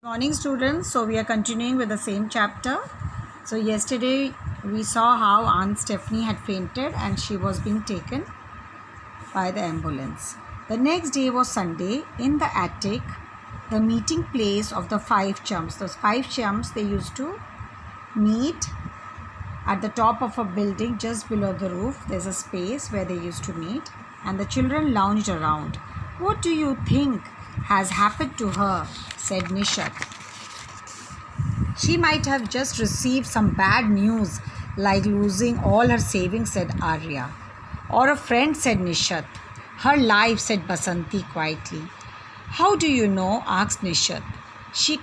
Morning students, so we are continuing with the same chapter. So yesterday we saw how Aunt Stephanie had fainted and she was being taken by the ambulance. The next day was Sunday. In the attic, the meeting place of the five chums. Those five chums, they used to meet at the top of a building just below the roof. There's a space where they used to meet and the children lounged around. "What do you think has happened to her?" said Nishat. "She might have just received some bad news, like losing all her savings," said Arya. "Or a friend," said Nishat. "Her life," said Basanti quietly. "How do you know?" asked Nishat. "She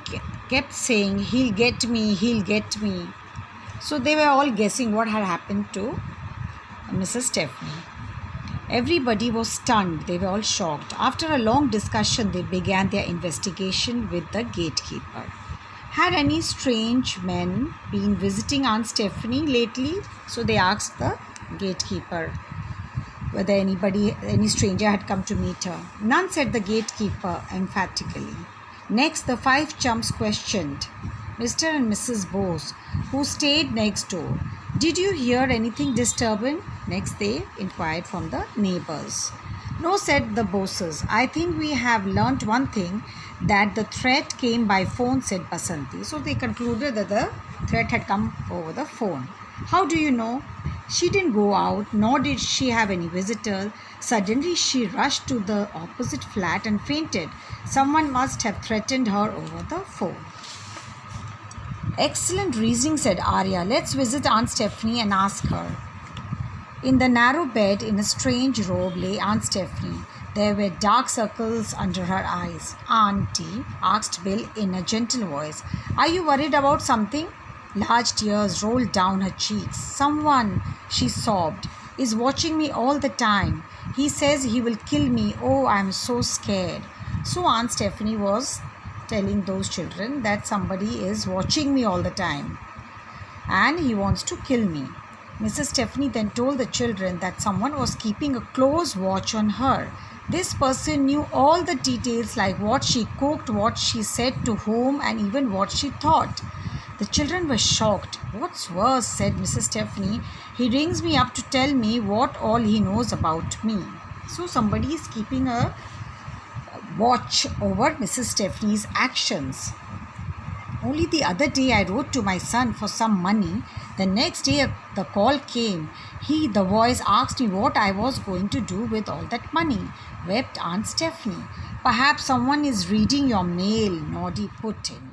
kept saying, 'He'll get me, he'll get me.'" So they were all guessing what had happened to Mrs. Stephanie. Everybody was stunned. They were all shocked. After a long discussion, they began their investigation with the gatekeeper. Had any strange men been visiting Aunt Stephanie lately? So they asked the gatekeeper whether any stranger had come to meet her. "None," said the gatekeeper emphatically. Next, the five chums questioned Mr. and Mrs. Bose, who stayed next door. "Did you hear anything disturbing?" Next, they inquired from the neighbors. "No," said the Boses. "I think we have learnt one thing, that the threat came by phone," said Basanti. So they concluded that the threat had come over the phone. "How do you know?" "She didn't go out, nor did she have any visitors. Suddenly she rushed to the opposite flat and fainted. Someone must have threatened her over the phone." "Excellent reasoning," said Arya. "Let's visit Aunt Stephanie and ask her." In the narrow bed, in a strange robe, lay Aunt Stephanie. There were dark circles under her eyes. "Auntie," asked Bill in a gentle voice, "are you worried about something?" Large tears rolled down her cheeks. "Someone," she sobbed, "is watching me all the time. He says he will kill me. Oh, I'm so scared." So Aunt Stephanie was telling those children that somebody is watching me all the time and he wants to kill me. Mrs. Stephanie then told the children that someone was keeping a close watch on her. This person knew all the details, like what she cooked, what she said to whom, and even what she thought. The children were shocked. "What's worse," said Mrs. Stephanie, "he rings me up to tell me what all he knows about me." So somebody is keeping a watch over Mrs. Stephanie's actions. "Only the other day I wrote to my son for some money. The next day the call came. The voice asked me what I was going to do with all that money," wept Aunt Stephanie. "Perhaps someone is reading your mail," Noddy put in.